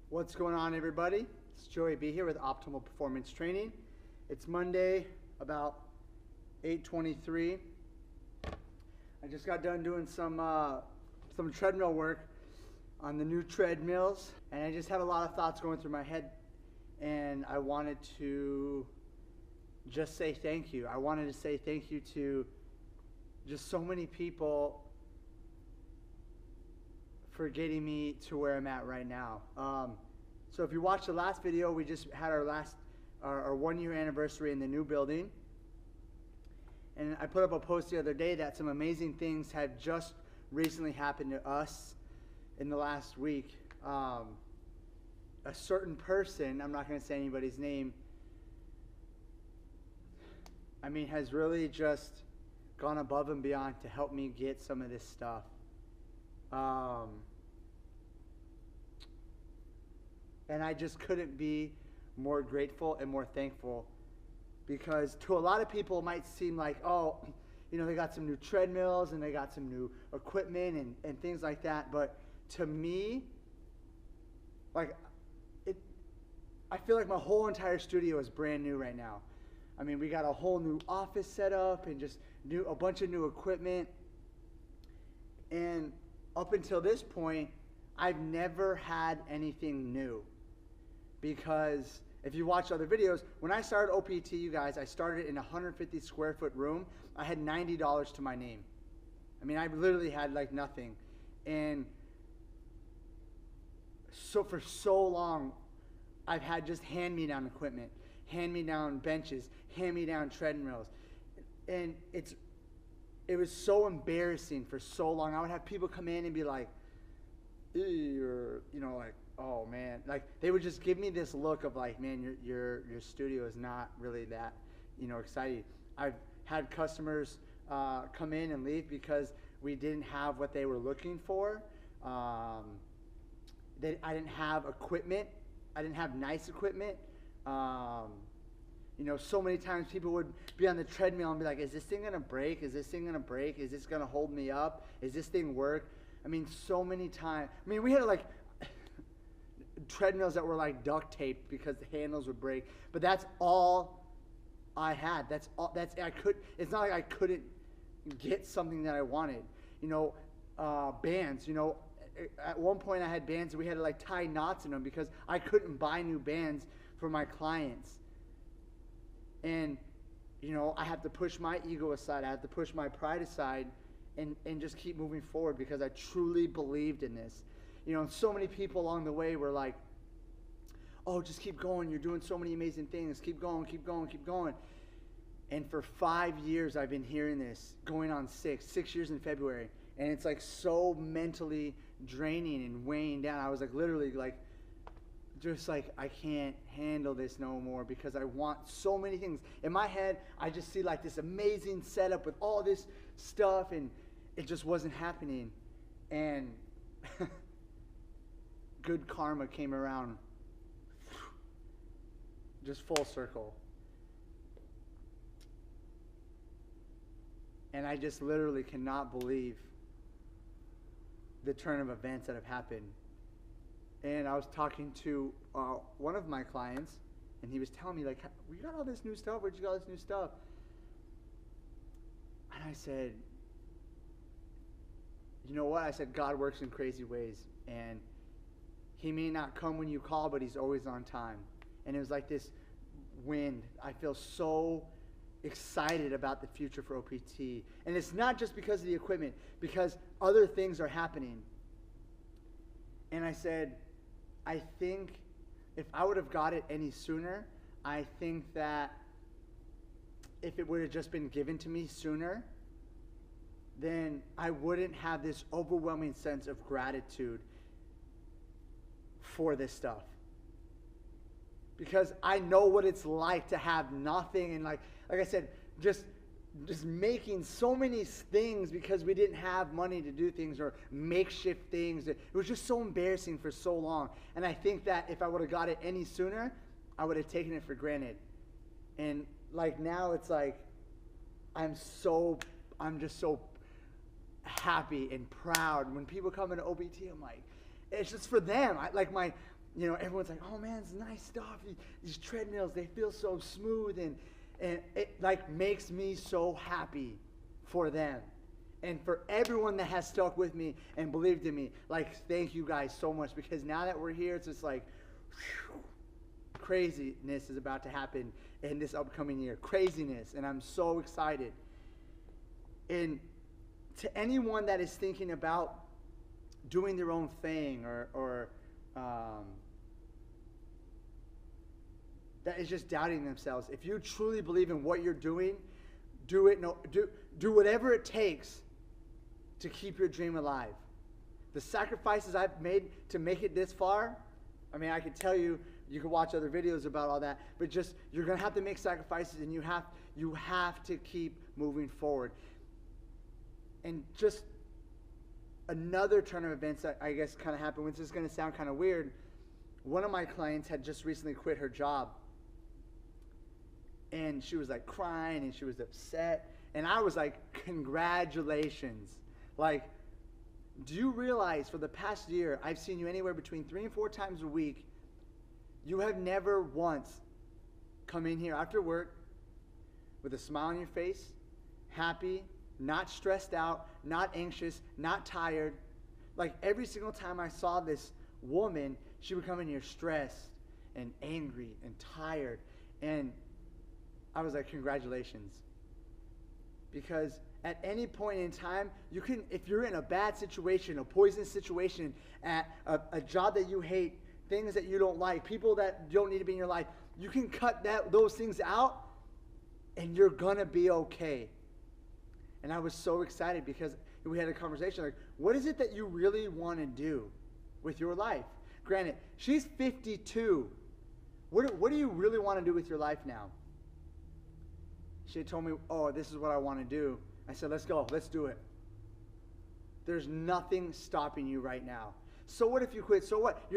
What's going on, everybody? It's Joey B here with Optimal Performance Training. It's Monday, about 8:23. I just got done doing some treadmill work on the new treadmills, and I just had a lot of thoughts going through my head, and I wanted to just say thank you. I wanted to say thank you to just so many people for getting me to where I'm at right now. So if you watched the last video, we just had our 1 year anniversary in the new building. And I put up a post the other day that some amazing things have just recently happened to us in the last week. A certain person, I'm not going to say anybody's name, has really just gone above and beyond to help me get some of this stuff. And I just couldn't be more grateful and more thankful, because to a lot of people it might seem like, oh, they got some new treadmills and they got some new equipment and things like that. But to me, I feel like my whole entire studio is brand new right now. We got a whole new office set up and just a bunch of new equipment. And up until this point, I've never had anything new. Because if you watch other videos, when I started OPT, you guys, I started in a 150 square foot room. I had $90 to my name. I literally had like nothing. And so for so long, I've had just hand-me-down equipment, hand-me-down benches, hand-me-down treadmills. And it was so embarrassing for so long. I would have people come in and be like, or oh man, they would just give me this look of like, man, your studio is not really that exciting. I've had customers come in and leave because we didn't have what they were looking for. I didn't have equipment. I didn't have nice equipment. So many times people would be on the treadmill and be like, is this thing gonna break? Is this thing gonna break? Is this gonna hold me up? Is this thing work? So many times. We had treadmills that were like duct taped because the handles would break. But that's all I had. It's not like I couldn't get something that I wanted. Bands. At one point I had bands that we had to tie knots in them because I couldn't buy new bands for my clients. And I have to push my ego aside. I have to push my pride aside and just keep moving forward because I truly believed in this. And so many people along the way were like, oh, just keep going. You're doing so many amazing things. Keep going, keep going, keep going. And for 5 years, I've been hearing this, going on 6 years in February. And it's so mentally draining and weighing down. I was literally I can't handle this no more because I want so many things. In my head, I just see this amazing setup with all this stuff, and it just wasn't happening. And good karma came around, just full circle. And I just literally cannot believe the turn of events that have happened. And I was talking to one of my clients, and he was telling me, we got all this new stuff. Where'd you get all this new stuff? And I said, you know what? I said, God works in crazy ways. And he may not come when you call, but he's always on time. And it was like this wind. I feel so excited about the future for OPT. And it's not just because of the equipment, because other things are happening. And I said, I think if I would have got it any sooner, I think that if it would have just been given to me sooner, then I wouldn't have this overwhelming sense of gratitude for this stuff. Because I know what it's like to have nothing, and like I said, just making so many things because we didn't have money to do things, or makeshift things. It was just so embarrassing for so long. And I think that if I would have got it any sooner, I would have taken it for granted. And now it's I'm just so happy and proud when people come into OPT. I'm like, it's just for them. you know, everyone's like, oh man, it's nice stuff. These treadmills, they feel so smooth, and it like makes me so happy for them. And for everyone that has stuck with me and believed in me, like, thank you guys so much, because now that we're here, it's just like, whew, craziness is about to happen in this upcoming year. Craziness, and I'm so excited. And to anyone that is thinking about doing their own thing, or that is just doubting themselves, if you truly believe in what you're doing, do it. Do whatever it takes to keep your dream alive. The sacrifices I've made to make it this far, I mean, I could tell you, you can watch other videos about all that, but just, you're going to have to make sacrifices, and you have to keep moving forward. And just another turn of events that I guess kind of happened, which is going to sound kind of weird. One of my clients had just recently quit her job, and she was like crying, and she was upset, and I was like, congratulations. Like, do you realize for the past year, I've seen you anywhere between 3 and 4 times a week. You have never once come in here after work with a smile on your face, happy, not stressed out, not anxious, not tired. Like, every single time I saw this woman, she would come in here stressed and angry and tired. And I was like, congratulations. Because at any point in time, you can, if you're in a bad situation, a poisonous situation, at a job that you hate, things that you don't like, people that don't need to be in your life, you can cut those things out, and you're gonna be okay. And I was so excited because we had a conversation like, what is it that you really want to do with your life? Granted, she's 52. What do you really want to do with your life now? She told me, oh, this is what I want to do. I said, let's go. Let's do it. There's nothing stopping you right now. So what if you quit? So what?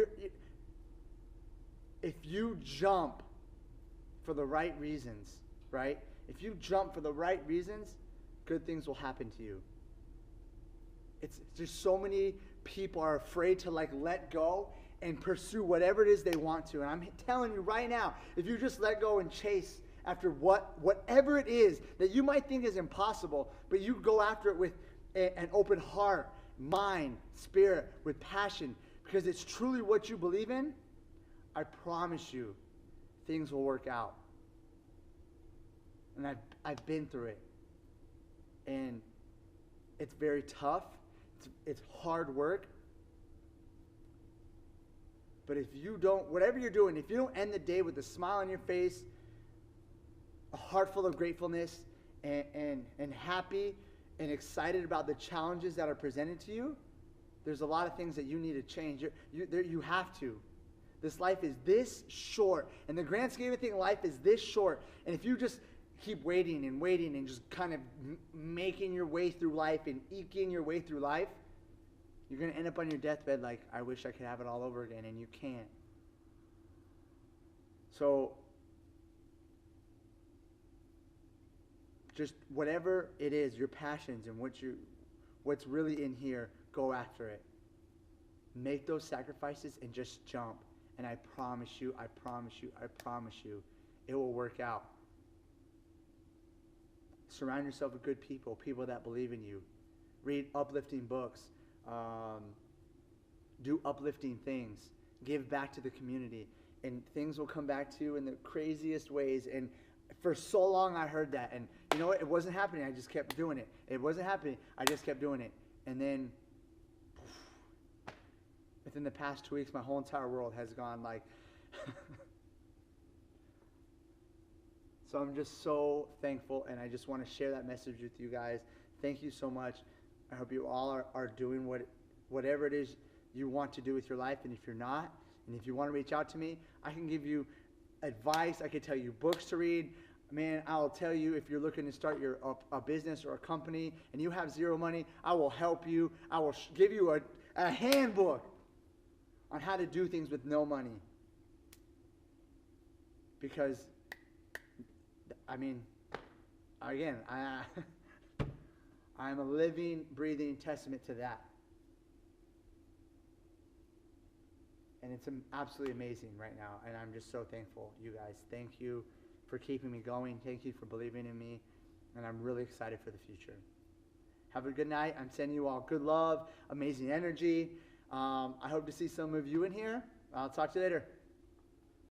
If you jump for the right reasons, right? If you jump for the right reasons, good things will happen to you. It's just so many people are afraid to like let go and pursue whatever it is they want to. And I'm telling you right now, if you just let go and chase after whatever it is that you might think is impossible, but you go after it with an open heart, mind, spirit, with passion, because it's truly what you believe in, I promise you, things will work out. And I've been through it. And it's very tough. It's hard work. But if you don't, whatever you're doing, if you don't end the day with a smile on your face, a heart full of gratefulness, and happy and excited about the challenges that are presented to you, there's a lot of things that you need to change. You have to. This life is this short. In the grand scheme of things, life is this short. And if you just keep waiting and just kind of making your way through life and eking your way through life, you're going to end up on your deathbed like, I wish I could have it all over again, and you can't. So just whatever it is, your passions and what's really in here, go after it. Make those sacrifices and just jump. And I promise you, it will work out. Surround yourself with good people, people that believe in you. Read uplifting books. Do uplifting things. Give back to the community. And things will come back to you in the craziest ways. And for so long I heard that. And you know what? It wasn't happening. I just kept doing it. It wasn't happening. I just kept doing it. And then within the past 2 weeks, my whole entire world has gone like... So I'm just so thankful, and I just want to share that message with you guys. Thank you so much. I hope you all are doing whatever it is you want to do with your life. And if you're not, and if you want to reach out to me, I can give you advice. I can tell you books to read. Man, I'll tell you if you're looking to start a business or a company and you have zero money, I will help you. I will give you a handbook on how to do things with no money. Because, I mean, again, I'm a living, breathing testament to that. and it's absolutely amazing right now. And I'm just so thankful, you guys. Thank you for keeping me going. Thank you for believing in me, and I'm really excited for the future. Have a good night. I'm sending you all good love, amazing energy. I hope to see some of you in here. I'll talk to you later.